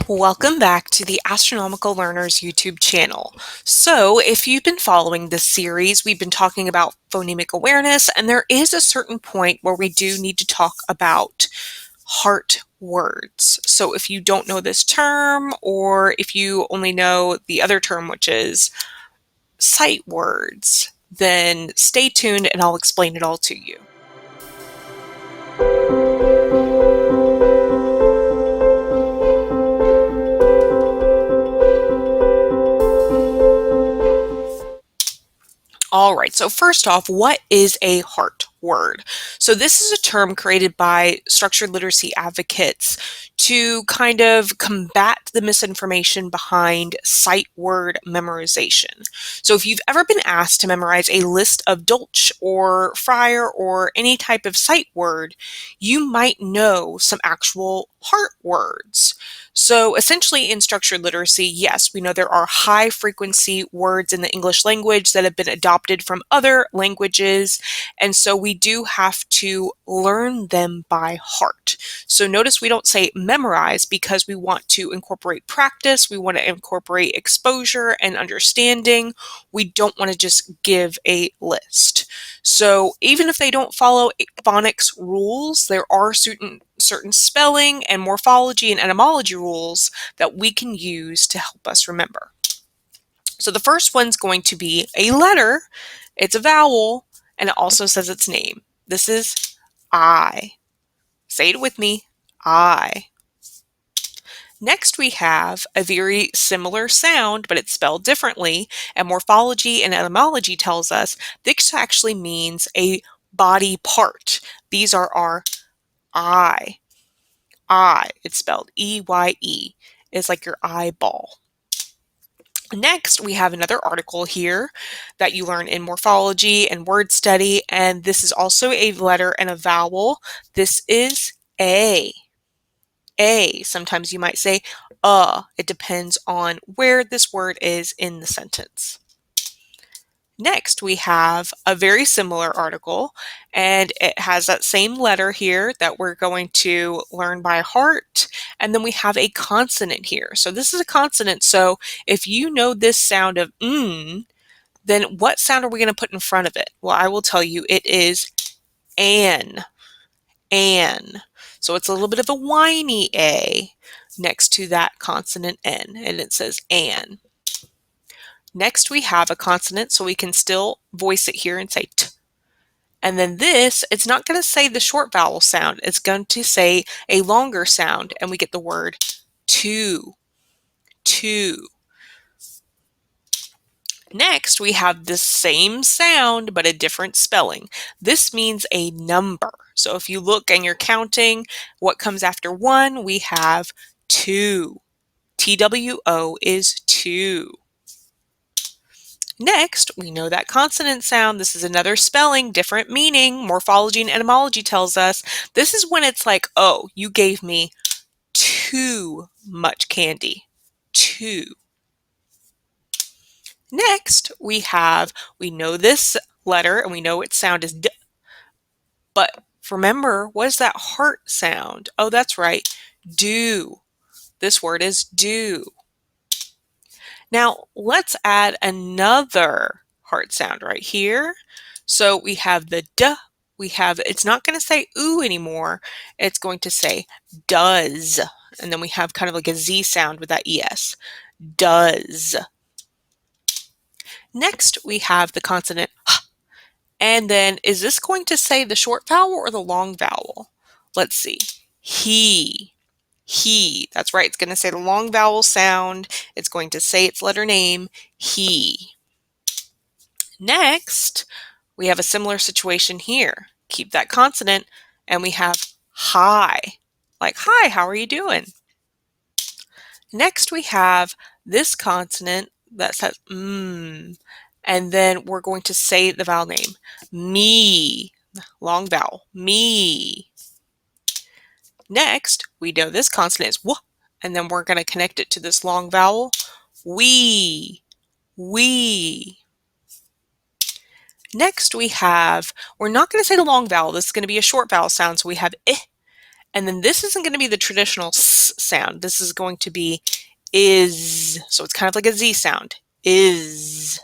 Welcome back to the Astronomical Learners YouTube channel. So if you've been following this series, we've been talking about phonemic awareness, and there is a certain point where we do need to talk about heart words. So if you don't know this term, or if you only know the other term, which is sight words, then stay tuned and I'll explain it all to you. All right, so first off, what is a heart word? So this is a term created by structured literacy advocates to kind of combat the misinformation behind sight word memorization. So if you've ever been asked to memorize a list of Dolch or Fryer or any type of sight word, you might know some actual heart words. So essentially in structured literacy, yes, we know there are high frequency words in the English language that have been adopted from other languages, and so we do have to learn them by heart. So notice we don't say memorize because we want to incorporate practice, we want to incorporate exposure and understanding. We don't want to just give a list. So even if they don't follow phonics rules, there are certain spelling and morphology and etymology rules that we can use to help us remember. So the first one's going to be a letter. It's a vowel, and it also says its name. This is I. Say it with me, I. Next, we have a very similar sound, but it's spelled differently, and morphology and etymology tells us this actually means a body part. These are our eye. Eye, it's spelled E-Y-E. It's like your eyeball. Next, we have another article here that you learn in morphology and word study, and this is also a letter and a vowel. This is A. A. Sometimes you might say It depends on where this word is in the sentence. Next, we have a very similar article, and it has that same letter here that we're going to learn by heart, and then we have a consonant here. So this is a consonant, so if you know this sound of then what sound are we going to put in front of it? Well, I will tell you, it is an. So it's a little bit of a whiny A next to that consonant N, and it says an. Next, we have a consonant, so we can still voice it here and say t. And then this, it's not going to say the short vowel sound. It's going to say a longer sound, and we get the word two. Next, we have the same sound, but a different spelling. This means a number. So if you look and you're counting, what comes after 1, we have 2. TWO is 2. Next, we know that consonant sound. This is another spelling, different meaning. Morphology and etymology tells us this is when it's like, oh, you gave me too much candy. 2. Next, we know this letter and we know its sound is D. But remember, what is that heart sound? Oh, that's right, do. This word is do. Now, let's add another heart sound right here. So we have the D. It's not going to say ooh anymore. It's going to say does. And then we have kind of like a Z sound with that ES. Does. Next, we have the consonant H. And then, is this going to say the short vowel or the long vowel? Let's see. He. That's right. It's going to say the long vowel sound. It's going to say its letter name, he. Next, we have a similar situation here. Keep that consonant, and we have hi. Like, hi, how are you doing? Next, we have this consonant that says and then we're going to say the vowel name. Me. Long vowel. Me. Next, we know this consonant is w, and then we're going to connect it to this long vowel. We. Next, we're not going to say the long vowel. This is going to be a short vowel sound, so we have I. And then this isn't going to be the traditional S sound. This is going to be is. So it's kind of like a Z sound. Is.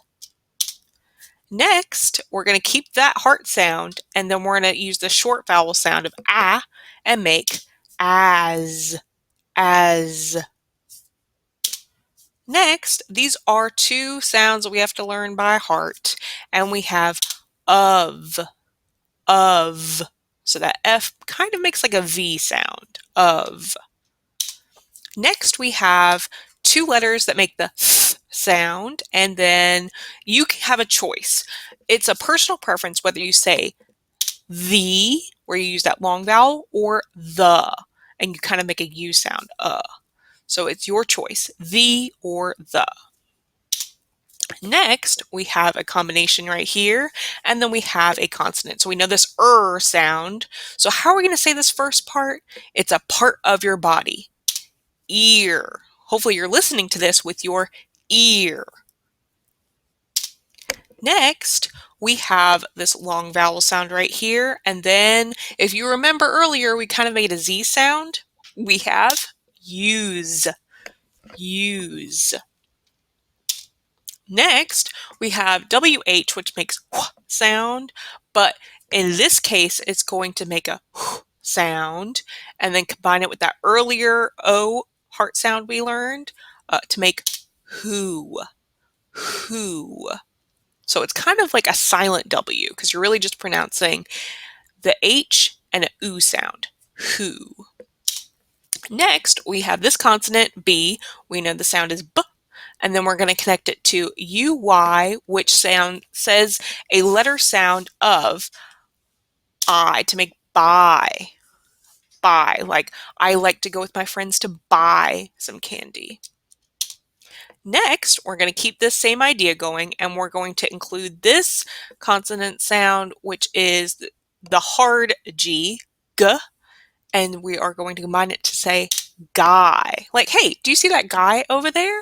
Next, we're going to keep that heart sound, and then we're going to use the short vowel sound of ah and make as. Next, these are two sounds that we have to learn by heart, and we have of. So that F kind of makes like a V sound, of. Next, we have two letters that make the th sound, and then you have a choice. It's a personal preference whether you say the, where you use that long vowel, or the, and you kind of make a U sound, So it's your choice, the or the. Next, we have a combination right here, and then we have a consonant. So we know this sound. So how are we going to say this first part? It's a part of your body. Ear. Hopefully you're listening to this with your ear. Next, we have this long vowel sound right here, and then if you remember earlier, we kind of made a Z sound. We have use. Next, we have WH, which makes wh sound, but in this case, it's going to make a wh sound, and then combine it with that earlier O heart sound we learned to make who. So it's kind of like a silent W, because you're really just pronouncing the H and a oo sound, who. Next, we have this consonant, B. We know the sound is B. And then we're going to connect it to UY, which says a letter sound of I, to make buy. Like I like to go with my friends to buy some candy. Next, we're going to keep this same idea going, and we're going to include this consonant sound, which is the hard G, G, and we are going to combine it to say guy. Like, hey, do you see that guy over there?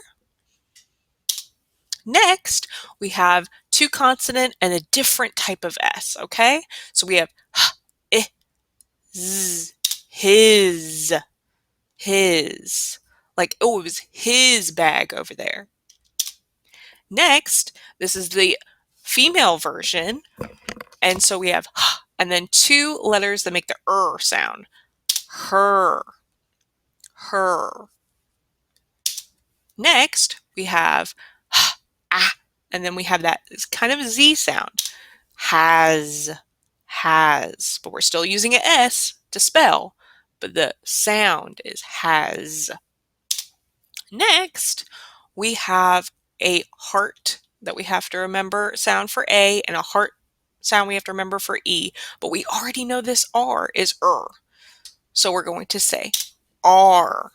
Next, we have two consonant and a different type of S, okay? So we have h, I, z, his. Like, oh, it was his bag over there. Next, this is the female version, and so we have h, and then two letters that make the sound. Her. Next, we have h, ah, and then we have that kind of Z sound. Has. But we're still using an S to spell, but the sound is has. Next, we have a heart that we have to remember sound for A, and a heart sound we have to remember for E, but we already know this R is So we're going to say R.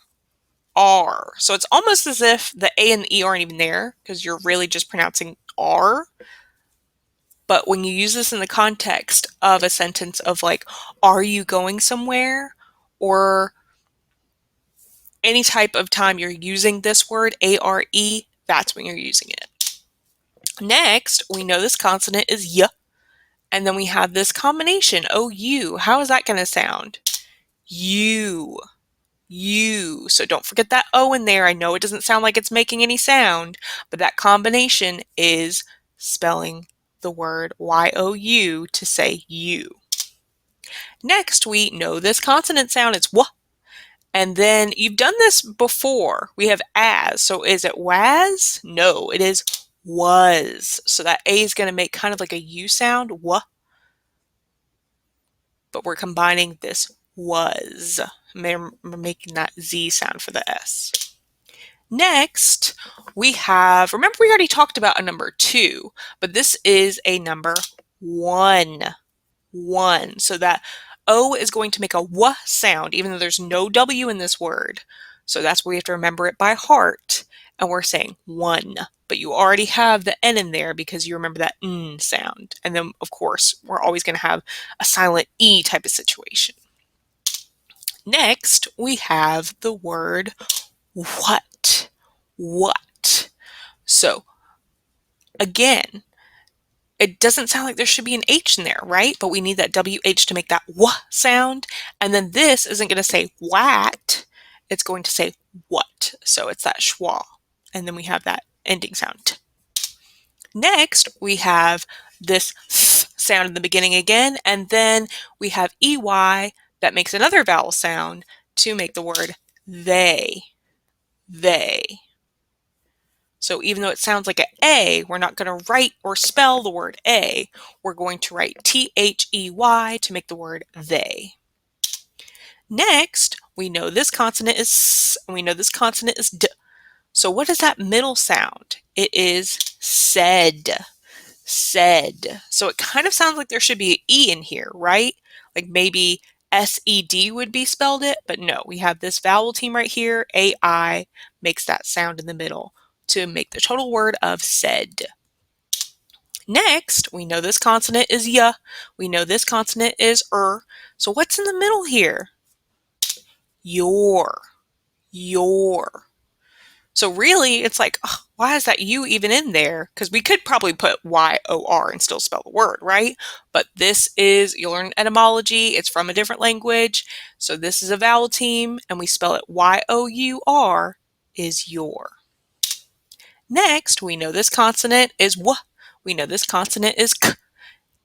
So it's almost as if the A and the E aren't even there, because you're really just pronouncing R. But when you use this in the context of a sentence of like, are you going somewhere? Or any type of time you're using this word, A-R-E, that's when you're using it. Next, we know this consonant is y, and then we have this combination, O-U. How is that going to sound? You. So don't forget that O in there. I know it doesn't sound like it's making any sound, but that combination is spelling the word Y-O-U to say you. Next, we know this consonant sound. It's W. And then you've done this before. We have as. So is it was? No, it is was. So that A is going to make kind of like a U sound, W. But we're combining this was. We're making that Z sound for the S. Next, we have, remember we already talked about a number 2, but this is a number 1. So that O is going to make a W sound, even though there's no W in this word. So that's where we have to remember it by heart. And we're saying 1. But you already have the N in there because you remember that N sound. And then, of course, we're always going to have a silent E type of situation. Next, we have the word what. So, again, It doesn't sound like there should be an H in there, right? But we need that WH to make that W sound. And then this isn't going to say wat, it's going to say what. So it's that schwa. And then we have that ending sound. T. Next, we have this th sound in the beginning again, and then we have EY that makes another vowel sound to make the word they. They. So even though it sounds like an A, we're not going to write or spell the word A. We're going to write THEY to make the word they. Next, we know this consonant is S, and we know this consonant is D. So what is that middle sound? It is said. Said. So it kind of sounds like there should be an E in here, right? Like maybe SED would be spelled it, but no, we have this vowel team right here. AI makes that sound in the middle to make the total word of said. Next, we know this consonant is Y. We know this consonant is So what's in the middle here? Your. Your. So really, it's like, ugh, why is that U even in there? Because we could probably put Y-O-R and still spell the word, right? But this is, you'll learn etymology, it's from a different language. So this is a vowel team, and we spell it Y-O-U-R, is your. Next, we know this consonant is W. We know this consonant is K.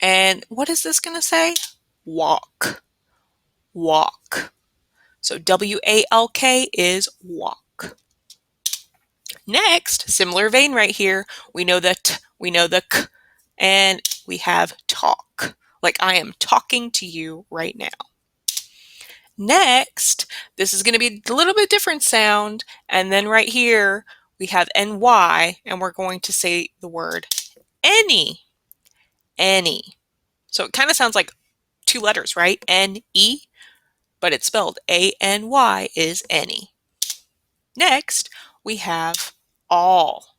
And what is this going to say? Walk. Walk. So W-A-L-K is walk. Next, similar vein right here, we know the T, we know the K, and we have talk. Like I am talking to you right now. Next, this is going to be a little bit different sound, and then right here, we have NY, and we're going to say the word any. Any. So it kind of sounds like two letters, right? N-E, but it's spelled A-N-Y is any. Next, we have all.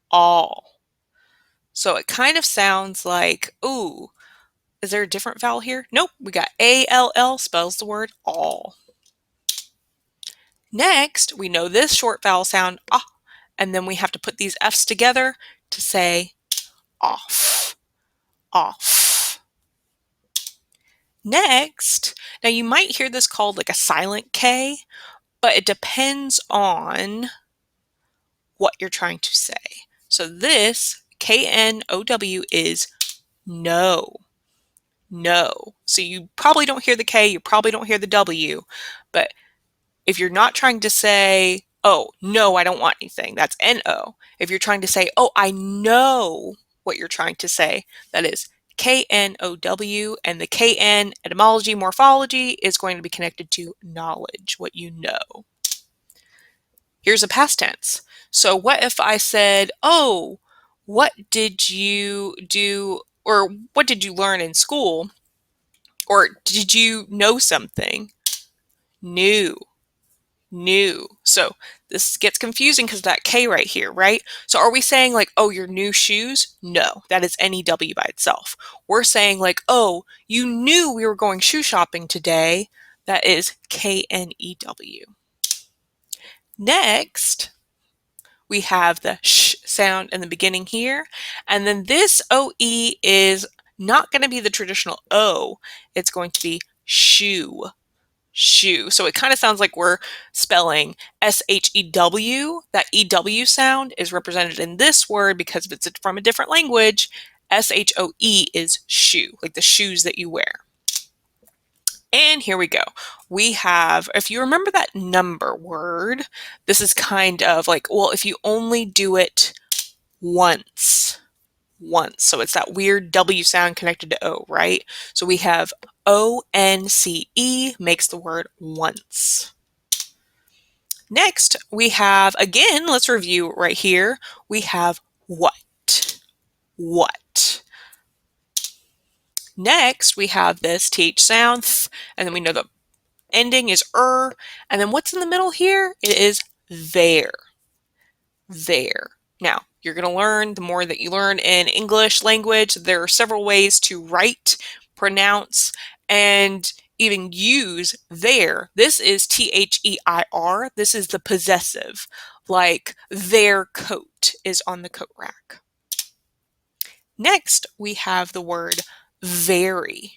All. So it kind of sounds like, ooh, is there a different vowel here? Nope, we got A-L-L spells the word all. Next, we know this short vowel sound, ah, and then we have to put these F's together to say off. Off. Next, now you might hear this called like a silent K, but it depends on what you're trying to say. So this K-N-O-W is no. No. So you probably don't hear the K, you probably don't hear the W, but if you're not trying to say, oh, no, I don't want anything, that's N-O. If you're trying to say, oh, I know what you're trying to say, that is K-N-O-W, and the K-N etymology, morphology is going to be connected to knowledge, what you know. Here's a past tense. So what if I said, oh, what did you do, or what did you learn in school? Or did you know something? Knew. New. So this gets confusing because that K right here, right? So are we saying like, oh, your new shoes? No, that is N-E-W by itself. We're saying like, oh, you knew we were going shoe shopping today. That is K-N-E-W. Next, we have the sh sound in the beginning here. And then this O-E is not going to be the traditional O. It's going to be shoe. Shoe. So it kind of sounds like we're spelling S-H-E-W. That E-W sound is represented in this word because if it's from a different language, S-H-O-E is shoe, like the shoes that you wear. And here we go. We have, if you remember that number word, this is kind of like, well, if you only do it once. So it's that weird W sound connected to O, right? So we have O-N-C-E makes the word once. Next, we have, again, let's review right here. We have what. What. Next, we have this TH sound, th, and then we know the ending is and then what's in the middle here? It is there. There. Now, you're going to learn, the more that you learn in English language, there are several ways to write, pronounce, and even use there. This is T-H-E-I-R. This is the possessive, like their coat is on the coat rack. Next, we have the word very.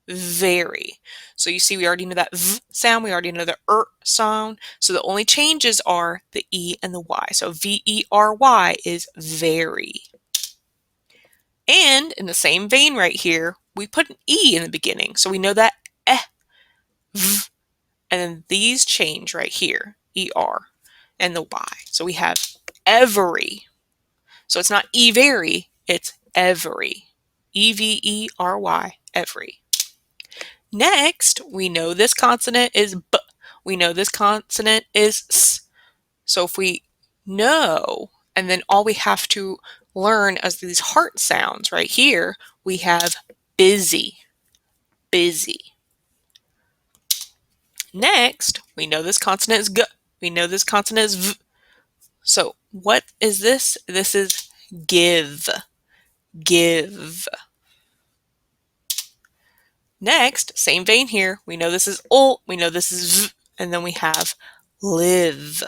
Very. So you see we already know that V sound, we already know the sound. So the only changes are the E and the Y. So V-E-R-Y is very. And in the same vein right here, we put an E in the beginning. So we know that eh, V, and then these change right here, ER and the Y. So we have every. So it's not very, it's every. E-V-E-R-Y, every. Next, we know this consonant is B. We know this consonant is S. So if we know, and then all we have to learn as these heart sounds right here, we have busy, busy. Next, we know this consonant is G. We know this consonant is V. So what is this? This is give, give. Next, same vein here. We know this is ul, we know this is v, and then we have live.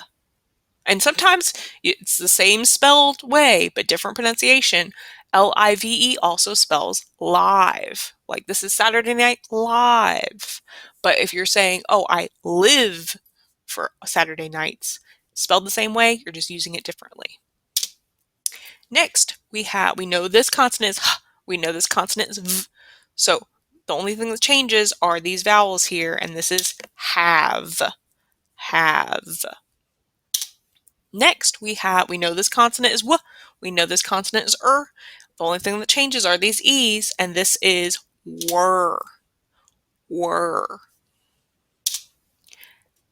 And sometimes it's the same spelled way, but different pronunciation. L-I-V-E also spells live. Like this is Saturday Night Live. But if you're saying, oh, I live for Saturday nights, spelled the same way, you're just using it differently. Next, we know this consonant is h, we know this consonant is v. So the only thing that changes are these vowels here, and this is have, have. Next, we know this consonant is w, we know this consonant is The only thing that changes are these e's, and this is were, were.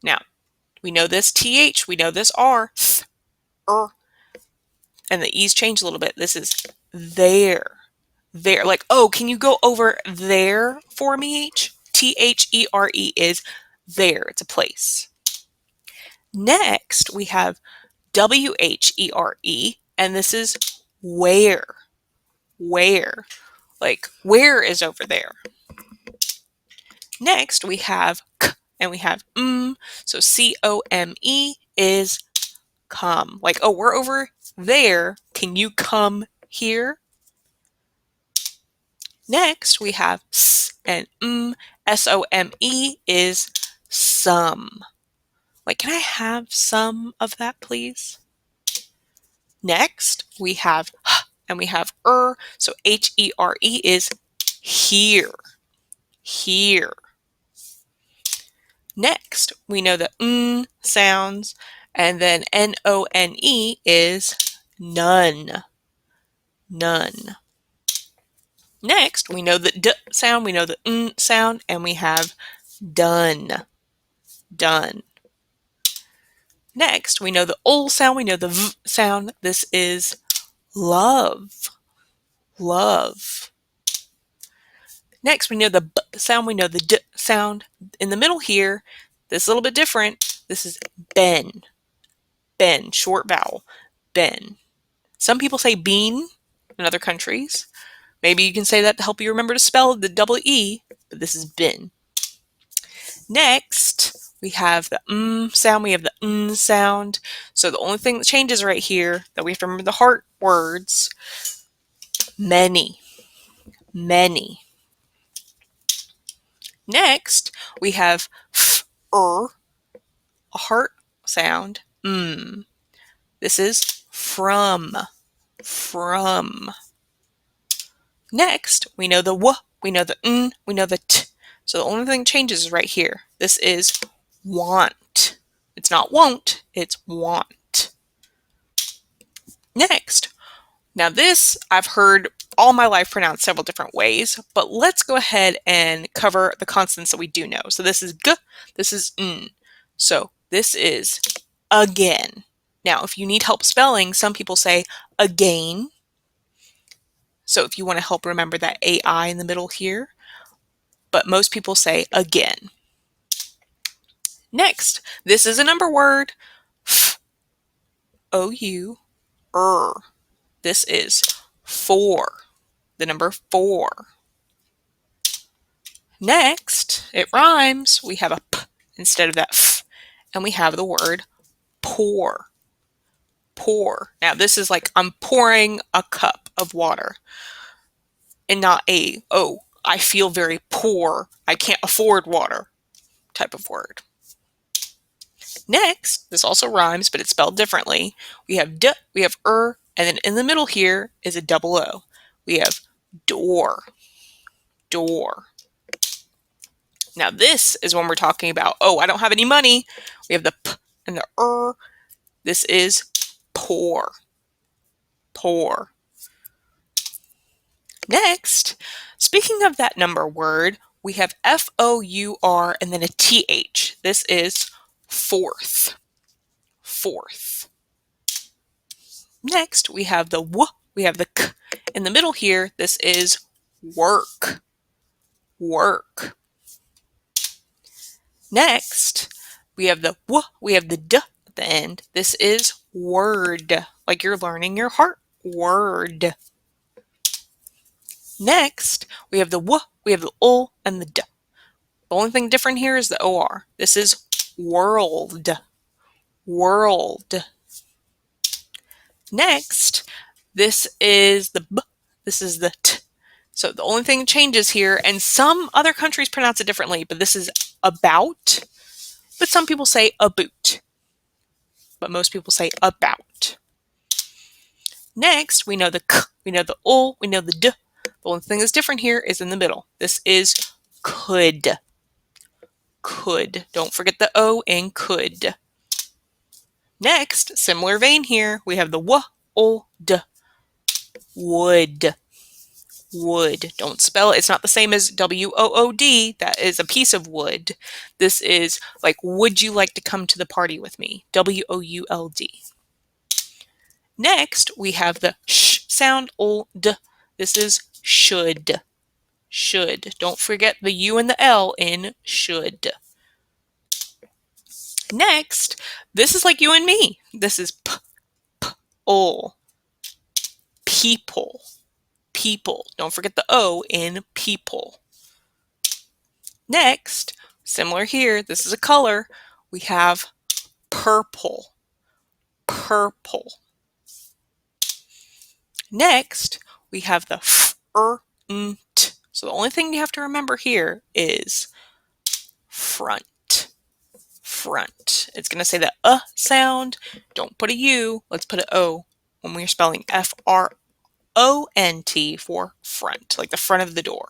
Now, we know this th, we know this r, th, and the e's change a little bit. This is there, there. Like, oh, can you go over there for me? T-H-E-R-E is there. It's a place. Next, we have W-H-E-R-E, and this is where, where. Like, where is over there? Next, we have k, and we have m. So C-O-M-E is come. Like, oh, we're over there. Can you come here? Next, we have s and m. S-O-M-E is some. Like, can I have some of that, please? Next, we have h and we have So H-E-R-E is here, here. Next, we know the n sounds, and then N-O-N-E is none, none. Next, we know the d sound, we know the n sound, and we have done, done. Next, we know the ul sound, we know the v sound. This is love, love. Next, we know the b sound, we know the d sound. In the middle here, this is a little bit different. This is ben, ben, short vowel, ben. Some people say bean in other countries. Maybe you can say that to help you remember to spell the double E, but this is bin. Next, we have the sound, we have the n sound. So the only thing that changes right here that we have to remember the heart words, many, many. Next, we have f, a heart sound, This is from, from. Next, we know the w, we know the n, we know the t. So the only thing that changes is right here. This is want. It's not won't, it's want. Next, now this I've heard all my life pronounced several different ways, but let's go ahead and cover the consonants that we do know. So this is g, this is n. So this is again. Now, if you need help spelling, some people say again. So if you want to help remember that AI in the middle here, but most people say again. Next, this is a number word, f, O-U, This is four, the number 4. Next, it rhymes. We have a p instead of that f, and we have the word pour, pour. Now this is like I'm pouring a cup of water. and not a, oh, I feel very poor, I can't afford water type of word. Next, this also rhymes, but it's spelled differently. We have d, we have and then in the middle here is a double O. We have door, door. Now this is when we're talking about, oh, I don't have any money. We have the p and the This is poor, poor. Next, speaking of that number word, we have F-O-U-R and then a T-H. This is fourth, fourth. Next, we have the W, we have the K. In the middle here, this is work, work. Next, we have the W, we have the D at the end. This is word, like you're learning your heart, word. Next, we have the W, we have the U, and the D. The only thing different here is the OR. This is world, world. Next, this is the B, this is the T. So the only thing changes here, and some other countries pronounce it differently, but this is about, but some people say a boot, but most people say about. Next, we know the K, we know the O, we know the D. The only thing that's different here is in the middle. This is could, could. Don't forget the O in could. Next, similar vein here, we have the W, O, D, would, would. Don't spell it. It's not the same as W-O-O-D. That is a piece of wood. This is like, would you like to come to the party with me? W-O-U-L-D. Next, we have the sh sound, old. This is should, should. Don't forget the U and the L in should. Next, this is like you and me. This is p, p, ol. People, people. Don't forget the O in people. Next, similar here, this is a color. We have purple, purple. Next, we have the f, n, t. So the only thing you have to remember here is front, front. It's going to say the sound. Don't put a U. Let's put an O when we're spelling F-R-O-N-T for front, like the front of the door.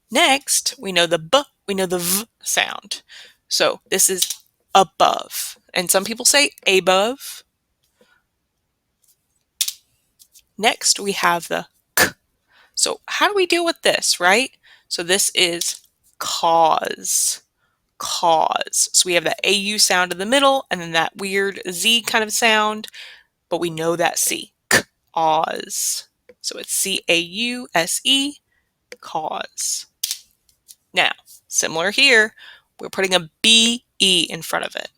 Next, we know the B, we know the V sound. So this is above. And some people say above. Next, we have the K. So how do we deal with this, right? So this is cause, cause. So we have the AU sound in the middle and then that weird Z kind of sound, but we know that C, cause. So it's C-A-U-S-E, cause. Now, similar here, we're putting a B-E in front of it.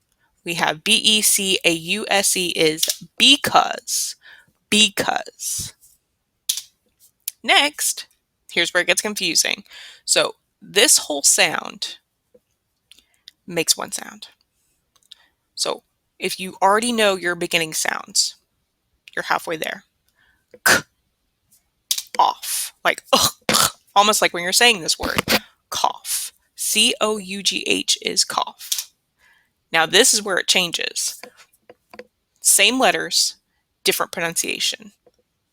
We have B-E-C-A-U-S-E is because, because. Next, here's where it gets confusing. So this whole sound makes one sound. So if you already know your beginning sounds, you're halfway there. K, off, like almost like when you're saying this word, cough. C-O-U-G-H is cough. Now this is where it changes. Same letters, different pronunciation,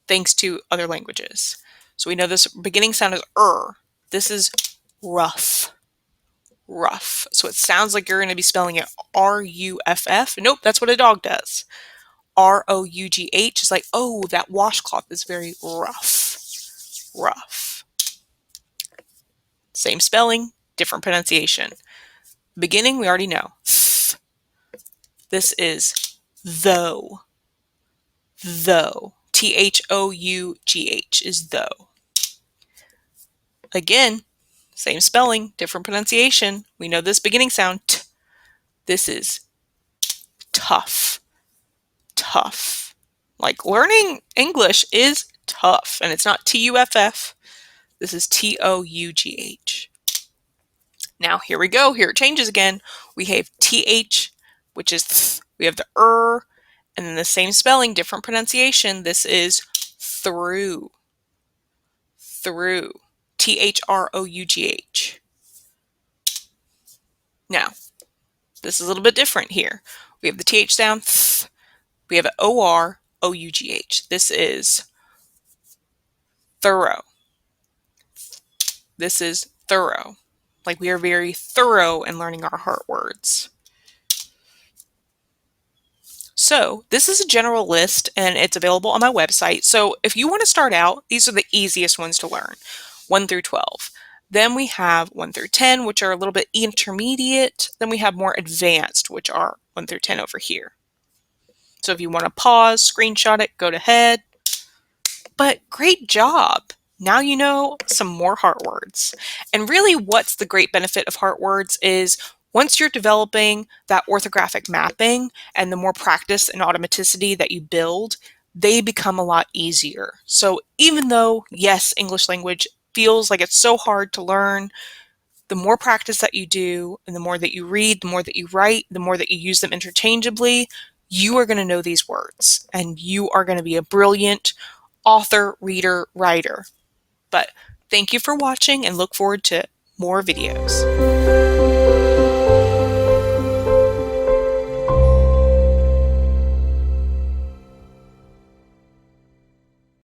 thanks to other languages. So we know this beginning sound is This is rough, rough. So it sounds like you're going to be spelling it R-U-F-F. Nope, that's what a dog does. R-O-U-G-H is like, oh, that washcloth is very rough, rough. Same spelling, different pronunciation. Beginning, we already know. This is though, though. T-H-O-U-G-H is though. Again, same spelling, different pronunciation. We know this beginning sound, t. This is tough, tough. Like learning English is tough, and it's not T-U-F-F. This is T-O-U-G-H. Now here we go. Here it changes again. We have T-H, which is th. We have the and then the same spelling, different pronunciation. This is through, through, Through. Now, this is a little bit different here. We have the TH sound, th. We have an OR, OUGH. This is thorough. This is thorough. Like we are very thorough in learning our heart words. So this is a general list and it's available on my website. So if you want to start out, these are the easiest ones to learn, 1 through 12. Then we have 1 through 10, which are a little bit intermediate. Then we have more advanced, which are 1 through 10 over here. So if you want to pause, screenshot it, go ahead. But great job! Now you know some more heart words. And really what's the great benefit of heart words is once you're developing that orthographic mapping and the more practice and automaticity that you build, they become a lot easier. So even though, yes, English language feels like it's so hard to learn, the more practice that you do and the more that you read, the more that you write, the more that you use them interchangeably, you are going to know these words and you are going to be a brilliant author, reader, writer. But thank you for watching and look forward to more videos.